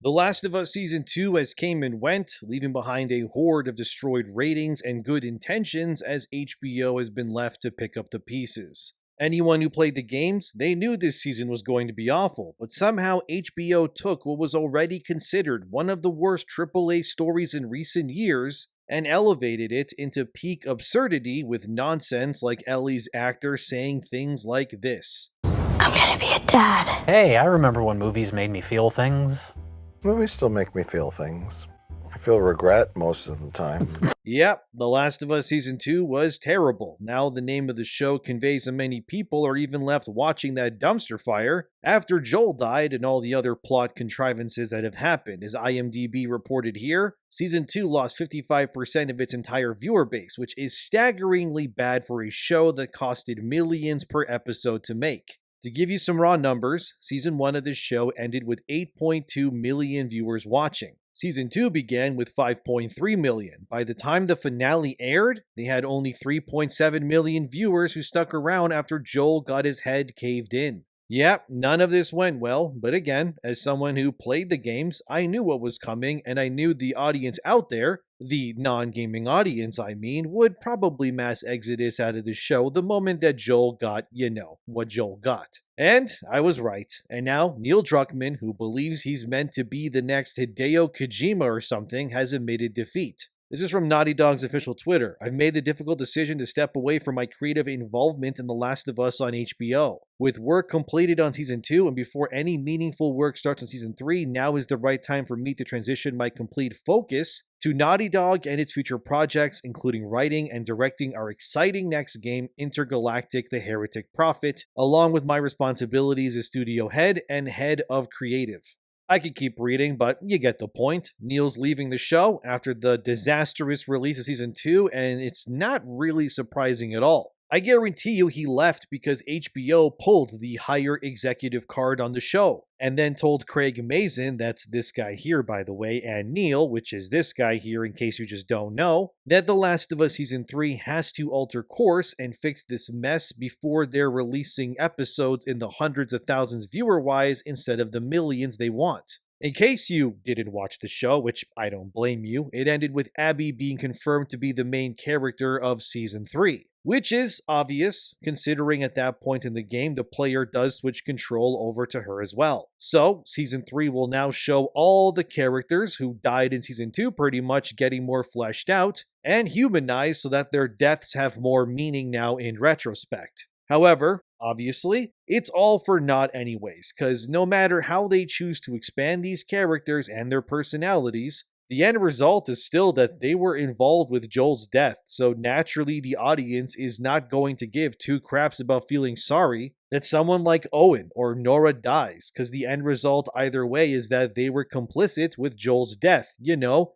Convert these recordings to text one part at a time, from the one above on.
The Last of Us Season 2 has came and went, leaving behind a horde of destroyed ratings and good intentions as HBO has been left to pick up the pieces. Anyone who played the games, they knew this season was going to be awful, but somehow HBO took what was already considered one of the worst AAA stories in recent years and elevated it into peak absurdity with nonsense like Ellie's actor saying things like this. I'm gonna be a dad. Hey, I remember when movies made me feel things. Movies still make me feel things. I feel regret most of the time. Yep, The Last of Us Season 2 was terrible. Now the name of the show conveys that many people are even left watching that dumpster fire after Joel died and all the other plot contrivances that have happened. As IMDb reported here, Season 2 lost 55% of its entire viewer base, which is staggeringly bad for a show that costed millions per episode to make. To give you some raw numbers, Season 1 of this show ended with 8.2 million viewers watching. Season 2 began with 5.3 million. By the time the finale aired, they had only 3.7 million viewers who stuck around after Joel got his head caved in. Yep, none of this went well, but again, as someone who played the games, I knew what was coming, and I knew the audience out there, the non-gaming audience I mean, would probably mass exodus out of the show the moment that Joel got, what Joel got. And I was right, and now Neil Druckmann, who believes he's meant to be the next Hideo Kojima or something, has admitted defeat. This is from Naughty Dog's official Twitter. I've made the difficult decision to step away from my creative involvement in The Last of Us on HBO. With work completed on Season 2 and before any meaningful work starts on Season 3, now is the right time for me to transition my complete focus to Naughty Dog and its future projects, including writing and directing our exciting next game, Intergalactic: The Heretic Prophet, along with my responsibilities as studio head and head of creative. I could keep reading, but you get the point. Neil's leaving the show after the disastrous release of Season 2, and it's not really surprising at all. I guarantee you he left because HBO pulled the higher executive card on the show, and then told Craig Mazin, that's this guy here by the way, and Neil, which is this guy here in case you just don't know, that The Last of Us Season 3 has to alter course and fix this mess before they're releasing episodes in the hundreds of thousands viewer-wise instead of the millions they want. In case you didn't watch the show, which I don't blame you, it ended with Abby being confirmed to be the main character of Season 3. Which is obvious, considering at that point in the game the player does switch control over to her as well. So, Season 3 will now show all the characters who died in Season 2 pretty much getting more fleshed out and humanized so that their deaths have more meaning now in retrospect. However, obviously, it's all for naught anyways, because no matter how they choose to expand these characters and their personalities, the end result is still that they were involved with Joel's death, so naturally the audience is not going to give two craps about feeling sorry that someone like Owen or Nora dies, because the end result either way is that they were complicit with Joel's death,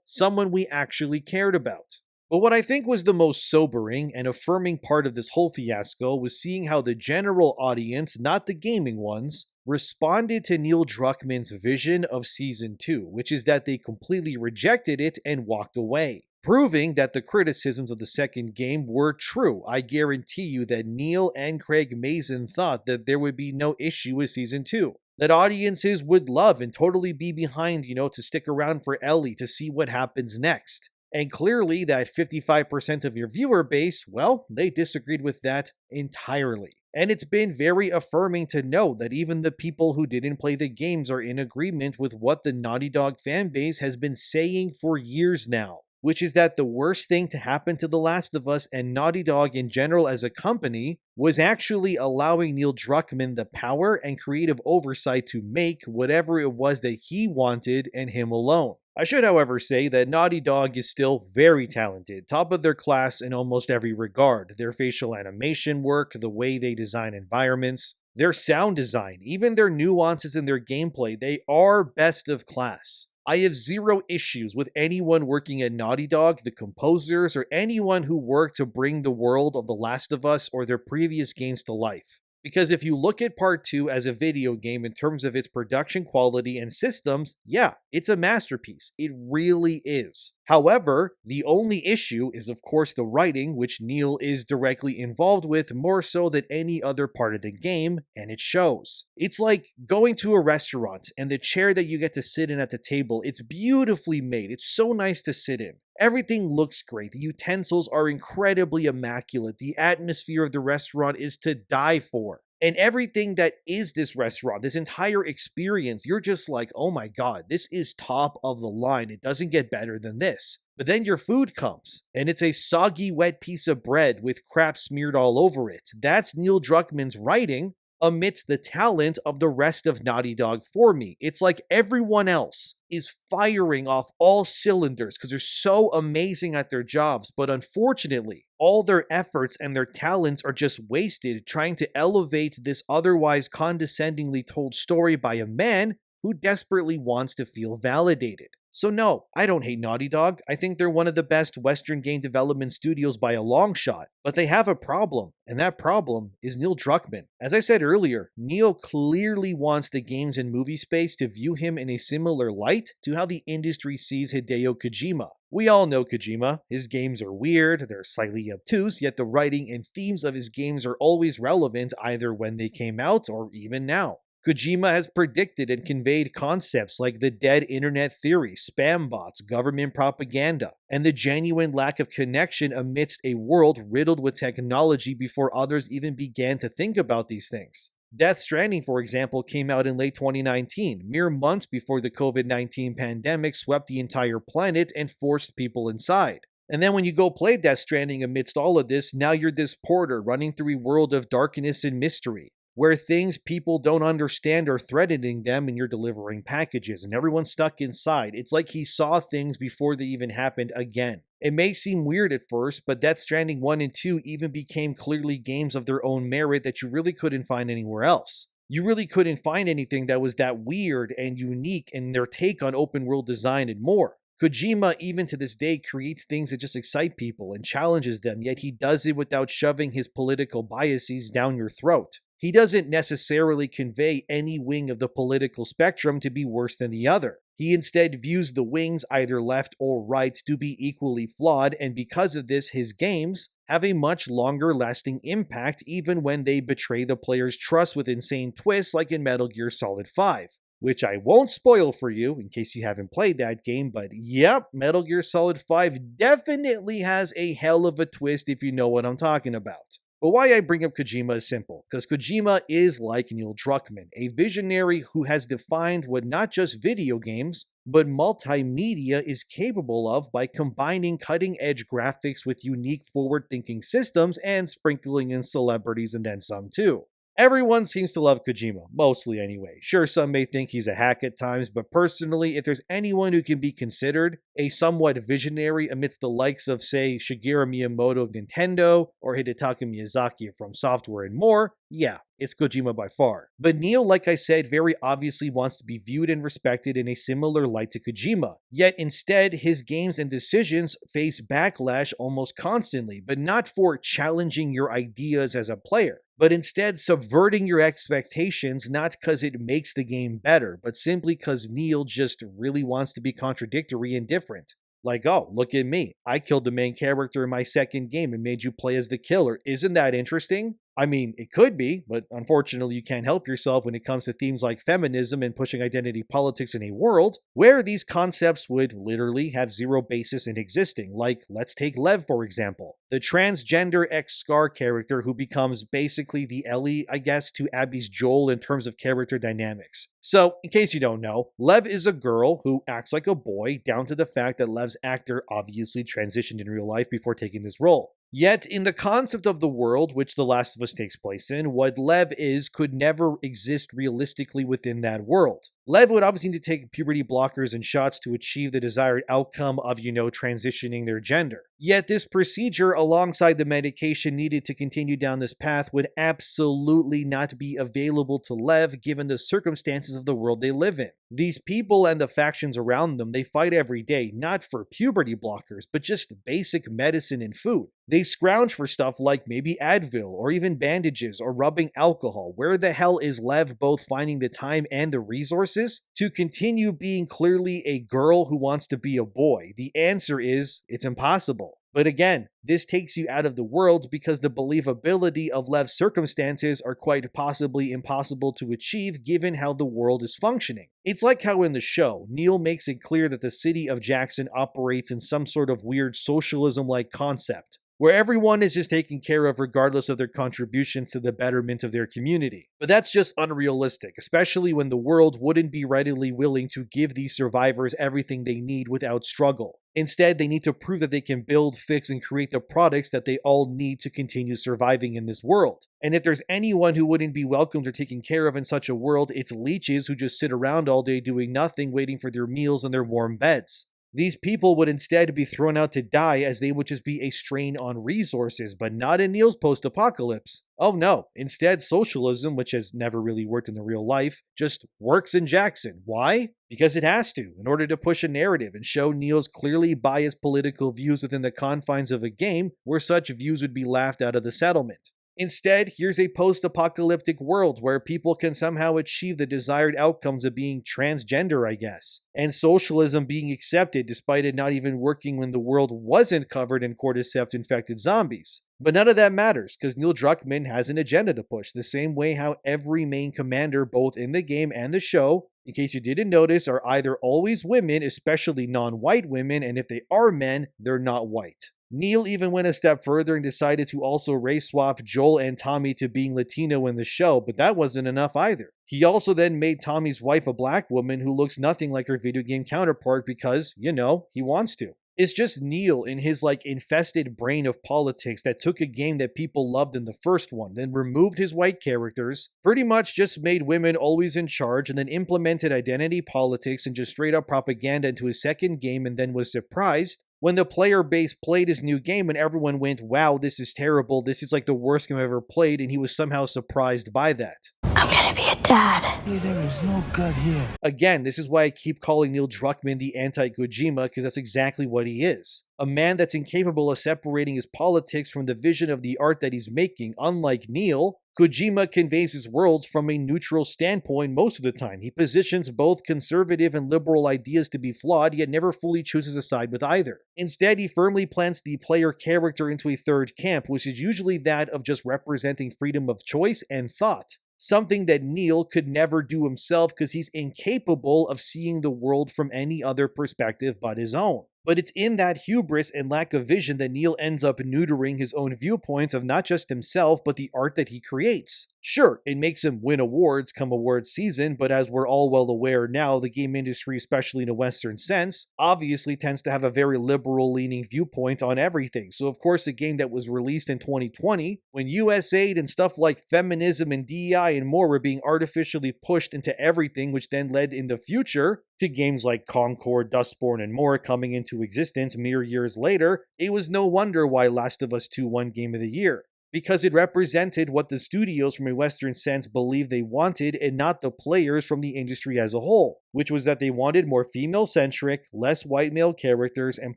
someone we actually cared about. But what I think was the most sobering and affirming part of this whole fiasco was seeing how the general audience, not the gaming ones, responded to Neil Druckmann's vision of Season 2, which is that they completely rejected it and walked away, proving that the criticisms of the second game were true. I guarantee you that Neil and Craig Mazin thought that there would be no issue with Season 2. That audiences would love and totally be behind, to stick around for Ellie to see what happens next. And clearly that 55% of your viewer base, well, they disagreed with that entirely. And it's been very affirming to know that even the people who didn't play the games are in agreement with what the Naughty Dog fanbase has been saying for years now, which is that the worst thing to happen to The Last of Us and Naughty Dog in general as a company was actually allowing Neil Druckmann the power and creative oversight to make whatever it was that he wanted and him alone. I should, however, say that Naughty Dog is still very talented, top of their class in almost every regard. Their facial animation work, the way they design environments, their sound design, even their nuances in their gameplay, they are best of class. I have zero issues with anyone working at Naughty Dog, the composers, or anyone who worked to bring the world of The Last of Us or their previous games to life. Because if you look at Part 2 as a video game in terms of its production quality and systems, yeah, it's a masterpiece. It really is. However, the only issue is of course the writing, which Neil is directly involved with more so than any other part of the game, and it shows. It's like going to a restaurant and the chair that you get to sit in at the table, it's beautifully made. It's so nice to sit in. Everything looks great. The utensils are incredibly immaculate. The atmosphere of the restaurant is to die for. And everything that is this restaurant, this entire experience, you're just like, oh my god, this is top of the line. It doesn't get better than this. But then your food comes, and it's a soggy, wet piece of bread with crap smeared all over it. That's Neil Druckmann's writing amidst the talent of the rest of Naughty Dog for me. It's like everyone else is firing off all cylinders because they're so amazing at their jobs, but unfortunately, all their efforts and their talents are just wasted trying to elevate this otherwise condescendingly told story by a man who desperately wants to feel validated. So no, I don't hate Naughty Dog. I think they're one of the best Western game development studios by a long shot. But they have a problem, and that problem is Neil Druckmann. As I said earlier, Neil clearly wants the games and movie space to view him in a similar light to how the industry sees Hideo Kojima. We all know Kojima. His games are weird, they're slightly obtuse, yet the writing and themes of his games are always relevant either when they came out or even now. Kojima has predicted and conveyed concepts like the dead internet theory, spam bots, government propaganda, and the genuine lack of connection amidst a world riddled with technology before others even began to think about these things. Death Stranding, for example, came out in late 2019, mere months before the COVID-19 pandemic swept the entire planet and forced people inside. And then when you go play Death Stranding amidst all of this, now you're this porter running through a world of darkness and mystery, where things people don't understand are threatening them and you're delivering packages and everyone's stuck inside. It's like he saw things before they even happened again. It may seem weird at first, but Death Stranding 1 and 2 even became clearly games of their own merit that you really couldn't find anywhere else. You really couldn't find anything that was that weird and unique in their take on open world design and more. Kojima, even to this day, creates things that just excite people and challenges them, yet he does it without shoving his political biases down your throat. He doesn't necessarily convey any wing of the political spectrum to be worse than the other. He instead views the wings, either left or right, to be equally flawed, and because of this, his games have a much longer lasting impact even when they betray the player's trust with insane twists like in Metal Gear Solid 5. Which I won't spoil for you in case you haven't played that game, but yep, Metal Gear Solid 5 definitely has a hell of a twist if you know what I'm talking about. But why I bring up Kojima is simple, because Kojima is like Neil Druckmann, a visionary who has defined what not just video games, but multimedia is capable of by combining cutting-edge graphics with unique forward-thinking systems and sprinkling in celebrities and then some too. Everyone seems to love Kojima, mostly anyway. Sure, some may think he's a hack at times, but personally, if there's anyone who can be considered a somewhat visionary amidst the likes of, say, Shigeru Miyamoto of Nintendo, or Hidetaka Miyazaki from Software and more, yeah, it's Kojima by far. But Neil, like I said, very obviously wants to be viewed and respected in a similar light to Kojima. Yet instead, his games and decisions face backlash almost constantly, but not for challenging your ideas as a player, but instead subverting your expectations, not because it makes the game better, but simply because Neil just really wants to be contradictory and different. Like, oh, look at me. I killed the main character in my second game and made you play as the killer. Isn't that interesting? I mean, it could be, but unfortunately you can't help yourself when it comes to themes like feminism and pushing identity politics in a world where these concepts would literally have zero basis in existing. Like, let's take Lev, for example, the transgender ex-Scar character who becomes basically the Ellie, I guess, to Abby's Joel in terms of character dynamics. So, in case you don't know, Lev is a girl who acts like a boy, down to the fact that Lev's actor obviously transitioned in real life before taking this role. Yet, in the concept of the world which The Last of Us takes place in, what Lev is could never exist realistically within that world. Lev would obviously need to take puberty blockers and shots to achieve the desired outcome of, transitioning their gender. Yet this procedure, alongside the medication needed to continue down this path, would absolutely not be available to Lev given the circumstances of the world they live in. These people and the factions around them, they fight every day, not for puberty blockers, but just basic medicine and food. They scrounge for stuff like maybe Advil, or even bandages, or rubbing alcohol. Where the hell is Lev both finding the time and the resources to continue being clearly a girl who wants to be a boy? The answer is, it's impossible. But again, this takes you out of the world because the believability of Lev's circumstances are quite possibly impossible to achieve given how the world is functioning. It's like how in the show, Neil makes it clear that the city of Jackson operates in some sort of weird socialism-like concept, where everyone is just taken care of regardless of their contributions to the betterment of their community. But that's just unrealistic, especially when the world wouldn't be readily willing to give these survivors everything they need without struggle. Instead, they need to prove that they can build, fix, and create the products that they all need to continue surviving in this world. And if there's anyone who wouldn't be welcomed or taken care of in such a world, it's leeches who just sit around all day doing nothing, waiting for their meals and their warm beds. These people would instead be thrown out to die, as they would just be a strain on resources, but not in Neil's post-apocalypse. Oh no, instead socialism, which has never really worked in the real life, just works in Jackson. Why? Because it has to, in order to push a narrative and show Neil's clearly biased political views within the confines of a game where such views would be laughed out of the settlement. Instead, here's a post-apocalyptic world where people can somehow achieve the desired outcomes of being transgender, I guess, and socialism being accepted despite it not even working when the world wasn't covered in cordyceps-infected zombies. But none of that matters, because Neil Druckmann has an agenda to push, the same way how every main commander, both in the game and the show, in case you didn't notice, are either always women, especially non-white women, and if they are men, they're not white. Neil even went a step further and decided to also race swap Joel and Tommy to being Latino in the show, but that wasn't enough either. He also then made Tommy's wife a black woman who looks nothing like her video game counterpart because, he wants to. It's just Neil in his infested brain of politics that took a game that people loved in the first one, then removed his white characters, pretty much just made women always in charge, and then implemented identity politics and just straight up propaganda into his second game, and then was surprised when the player base played his new game and everyone went, wow, this is terrible, this is the worst game I've ever played, and he was somehow surprised by that. I'm gonna be a dad. There is no God here. Again, this is why I keep calling Neil Druckmann the anti-Kojima, because that's exactly what he is. A man that's incapable of separating his politics from the vision of the art that he's making. Unlike Neil, Kojima conveys his worlds from a neutral standpoint most of the time. He positions both conservative and liberal ideas to be flawed, yet never fully chooses a side with either. Instead, he firmly plants the player character into a third camp, which is usually that of just representing freedom of choice and thought. Something that Neil could never do himself because he's incapable of seeing the world from any other perspective but his own. But it's in that hubris and lack of vision that Neil ends up neutering his own viewpoints of not just himself, but the art that he creates. Sure, it makes him win awards come awards season, but as we're all well aware now, the game industry, especially in a Western sense, obviously tends to have a very liberal-leaning viewpoint on everything. So of course, a game that was released in 2020, when USAID and stuff like feminism and DEI and more were being artificially pushed into everything, which then led in the future to games like Concord, Dustborn, and more coming into existence mere years later, it was no wonder why Last of Us 2 won Game of the Year. Because it represented what the studios from a Western sense believed they wanted and not the players from the industry as a whole, which was that they wanted more female-centric, less white male characters, and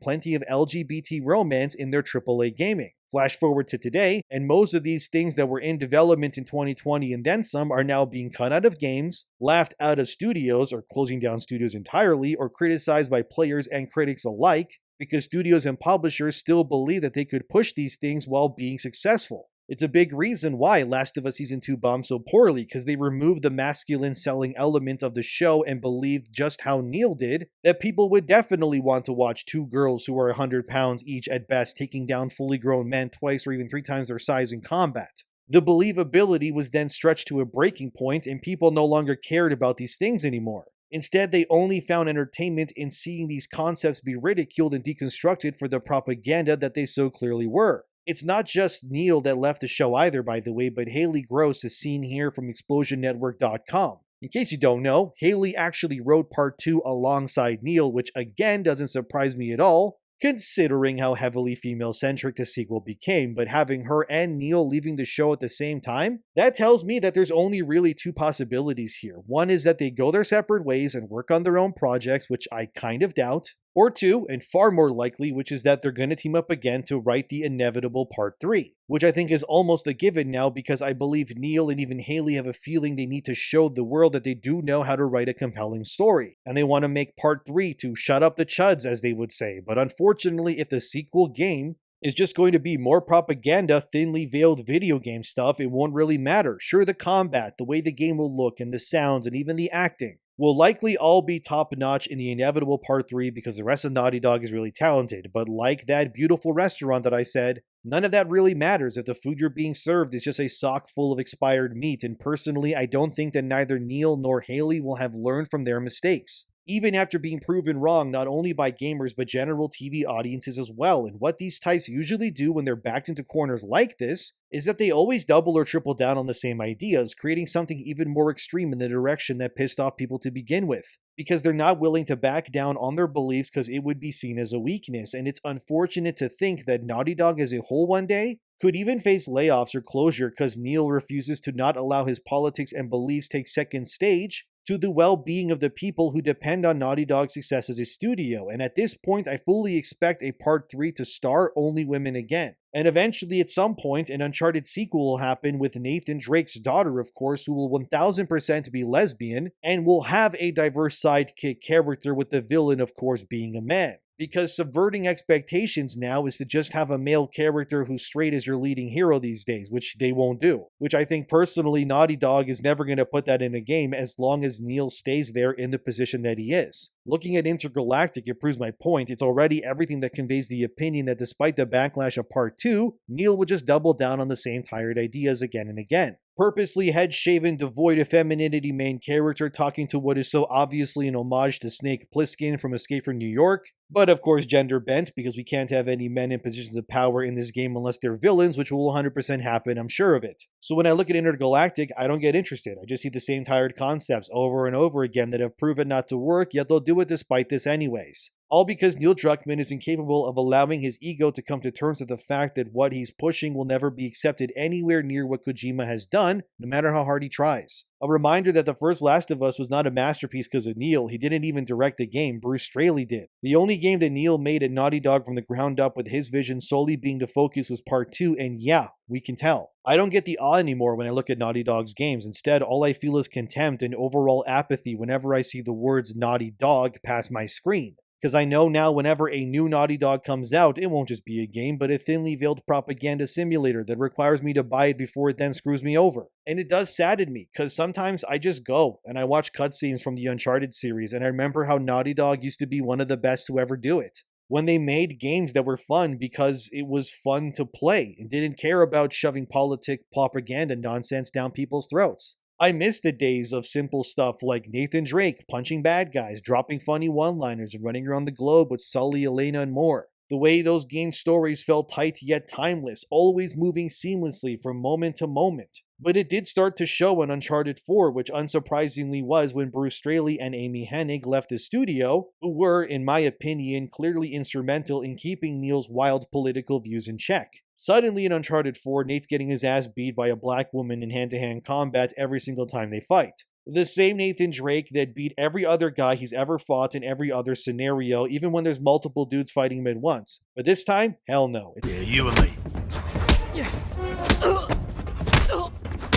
plenty of LGBT romance in their AAA gaming. Flash forward to today, and most of these things that were in development in 2020 and then some are now being cut out of games, laughed out of studios, or closing down studios entirely, or criticized by players and critics alike, because studios and publishers still believe that they could push these things while being successful. It's a big reason why Last of Us Season 2 bombed so poorly, because they removed the masculine selling element of the show and believed, just how Neil did, that people would definitely want to watch two girls who are 100 pounds each at best taking down fully grown men twice or even 3 times their size in combat. The believability was then stretched to a breaking point, and people no longer cared about these things anymore. Instead, they only found entertainment in seeing these concepts be ridiculed and deconstructed for the propaganda that they so clearly were. It's not just Neil that left the show either, by the way, but Haley Gross is seen here from ExplosionNetwork.com. In case you don't know, Haley actually wrote part 2 alongside Neil, which again doesn't surprise me at all, considering how heavily female-centric the sequel became, but having her and Neil leaving the show at the same time, that tells me that there's only really 2 possibilities here. One is that they go their separate ways and work on their own projects, which I kind of doubt. Or 2, and far more likely, which is that they're going to team up again to write the inevitable part 3, which I think is almost a given now because I believe Neil and even Haley have a feeling they need to show the world that they do know how to write a compelling story, and they want to make part 3 to shut up the chuds, as they would say. But unfortunately, if the sequel game is just going to be more propaganda, thinly veiled video game stuff, it won't really matter. Sure, the combat, the way the game will look, and the sounds, and even the acting will likely all be top-notch in the inevitable part 3 because the rest of Naughty Dog is really talented, but like that beautiful restaurant that I said, none of that really matters if the food you're being served is just a sock full of expired meat, and personally, I don't think that neither Neil nor Haley will have learned from their mistakes, even after being proven wrong not only by gamers but general TV audiences as well. And what these types usually do when they're backed into corners like this is that they always double or triple down on the same ideas, creating something even more extreme in the direction that pissed off people to begin with, because they're not willing to back down on their beliefs because it would be seen as a weakness. And it's unfortunate to think that Naughty Dog as a whole one day could even face layoffs or closure because Neil refuses to not allow his politics and beliefs take second stage to the well-being of the people who depend on Naughty Dog's success as a studio. And at this point, I fully expect a part 3 to star only women again. And eventually, at some point, an Uncharted sequel will happen with Nathan Drake's daughter, of course, who will 1000% be lesbian, and will have a diverse sidekick character with the villain, of course, being a man. Because subverting expectations now is to just have a male character who's straight as your leading hero these days, which they won't do. Which I think personally Naughty Dog is never going to put that in a game as long as Neil stays there in the position that he is. Looking at Intergalactic, it proves my point. It's already everything that conveys the opinion that despite the backlash of part 2, Neil would just double down on the same tired ideas again and again. Purposely head-shaven, devoid of femininity main character talking to what is so obviously an homage to Snake Plissken from Escape from New York, but of course gender bent because we can't have any men in positions of power in this game unless they're villains, which will 100% happen, I'm sure of it. So when I look at Intergalactic, I don't get interested. I just see the same tired concepts over and over again that have proven not to work, yet they'll do it despite this anyways. All because Neil Druckmann is incapable of allowing his ego to come to terms with the fact that what he's pushing will never be accepted anywhere near what Kojima has done, no matter how hard he tries. A reminder that the first Last of Us was not a masterpiece because of Neil. He didn't even direct the game, Bruce Straley did. The only game that Neil made at Naughty Dog from the ground up with his vision solely being the focus was part 2, and yeah, we can tell. I don't get the awe anymore when I look at Naughty Dog's games. Instead, all I feel is contempt and overall apathy whenever I see the words Naughty Dog pass my screen. Because I know now whenever a new Naughty Dog comes out, it won't just be a game, but a thinly veiled propaganda simulator that requires me to buy it before it then screws me over. And it does sadden me, because sometimes I just go and I watch cutscenes from the Uncharted series, and I remember how Naughty Dog used to be one of the best to ever do it. When they made games that were fun because it was fun to play, and didn't care about shoving politic propaganda nonsense down people's throats. I miss the days of simple stuff like Nathan Drake punching bad guys, dropping funny one-liners, and running around the globe with Sully, Elena, and more. The way those game stories felt tight yet timeless, always moving seamlessly from moment to moment. But it did start to show in Uncharted 4, which unsurprisingly was when Bruce Straley and Amy Hennig left the studio, who were, in my opinion, clearly instrumental in keeping Neil's wild political views in check. Suddenly in Uncharted 4, Nate's getting his ass beat by a black woman in hand-to-hand combat every single time they fight. The same Nathan Drake that beat every other guy he's ever fought in every other scenario, even when there's multiple dudes fighting him at once. But this time, hell no. Yeah, you and me.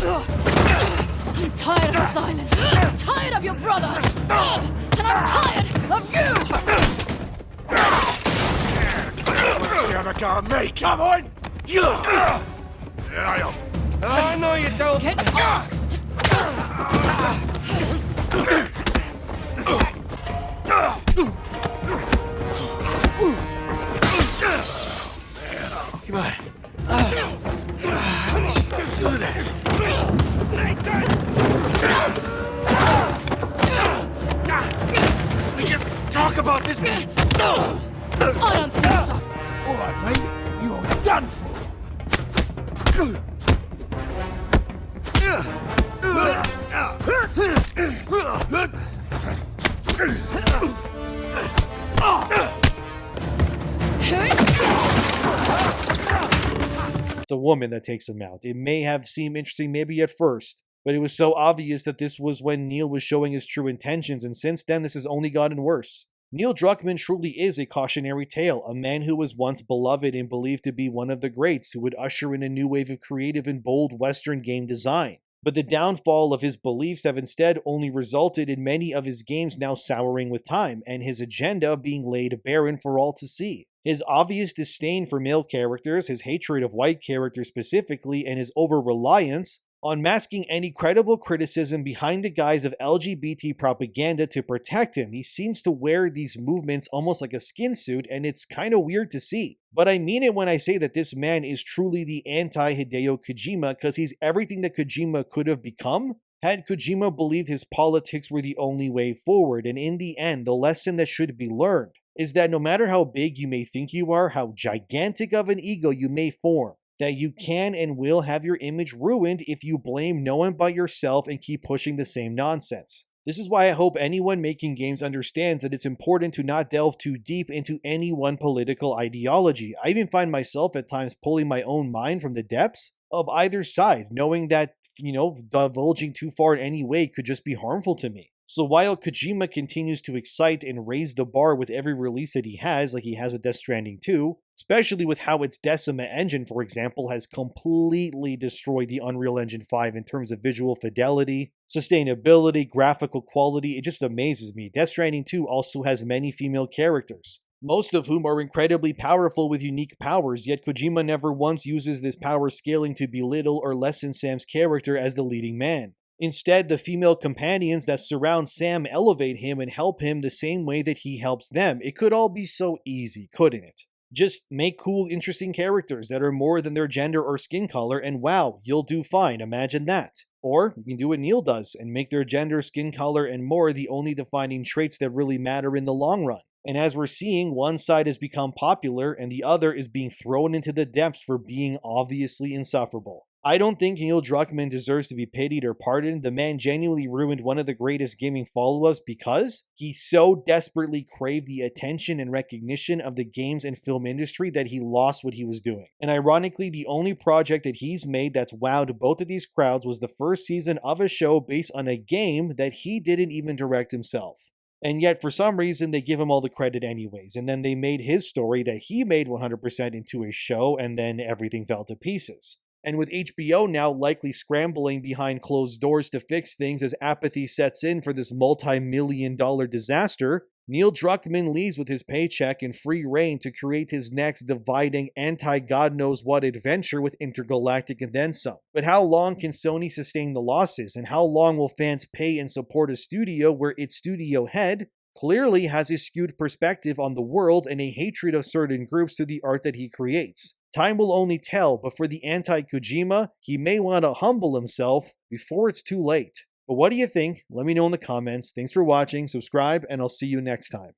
I'm tired of the silence. I'm tired of your brother. And I'm tired of you. You have a go at me, come on! I know you don't. Get off! Come on. Do that. We just talk about this. I don't think so. All right, mate. You're done for. It's a woman that takes him out. It may have seemed interesting maybe at first, but it was so obvious that this was when Neil was showing his true intentions, and since then this has only gotten worse. Neil Druckmann truly is a cautionary tale, a man who was once beloved and believed to be one of the greats who would usher in a new wave of creative and bold Western game design. But the downfall of his beliefs have instead only resulted in many of his games now souring with time, and his agenda being laid barren for all to see. His obvious disdain for male characters, his hatred of white characters specifically, and his over-reliance on masking any credible criticism behind the guise of LGBT propaganda to protect him. He seems to wear these movements almost like a skin suit, and it's kind of weird to see. But I mean it when I say that this man is truly the anti-Hideo Kojima, because he's everything that Kojima could have become had Kojima believed his politics were the only way forward. And in the end, the lesson that should be learned is that no matter how big you may think you are, how gigantic of an ego you may form, that you can and will have your image ruined if you blame no one but yourself and keep pushing the same nonsense. This is why I hope anyone making games understands that it's important to not delve too deep into any one political ideology. I even find myself at times pulling my own mind from the depths of either side, knowing that, divulging too far in any way could just be harmful to me. So while Kojima continues to excite and raise the bar with every release that he has, like he has with Death Stranding 2, especially with how its Decima engine, for example, has completely destroyed the Unreal Engine 5 in terms of visual fidelity, sustainability, graphical quality, it just amazes me. Death Stranding 2 also has many female characters, most of whom are incredibly powerful with unique powers, yet Kojima never once uses this power scaling to belittle or lessen Sam's character as the leading man. Instead, the female companions that surround Sam elevate him and help him the same way that he helps them. It could all be so easy, couldn't it? Just make cool, interesting characters that are more than their gender or skin color, and wow, you'll do fine, imagine that. Or you can do what Neil does and make their gender, skin color, and more the only defining traits that really matter in the long run. And as we're seeing, one side has become popular and the other is being thrown into the depths for being obviously insufferable. I don't think Neil Druckmann deserves to be pitied or pardoned. The man genuinely ruined one of the greatest gaming follow-ups because he so desperately craved the attention and recognition of the games and film industry that he lost what he was doing. And ironically, the only project that he's made that's wowed both of these crowds was the first season of a show based on a game that he didn't even direct himself. And yet, for some reason, they give him all the credit anyways. And then they made his story that he made 100% into a show, and then everything fell to pieces. And with HBO now likely scrambling behind closed doors to fix things as apathy sets in for this multi-million-dollar disaster, Neil Druckmann leaves with his paycheck and free reign to create his next dividing anti-God-knows-what adventure with Intergalactic and then some. But how long can Sony sustain the losses, and how long will fans pay and support a studio where its studio head clearly has a skewed perspective on the world and a hatred of certain groups through the art that he creates? Time will only tell, but for the anti-Kojima, he may want to humble himself before it's too late. But what do you think? Let me know in the comments. Thanks for watching, subscribe, and I'll see you next time.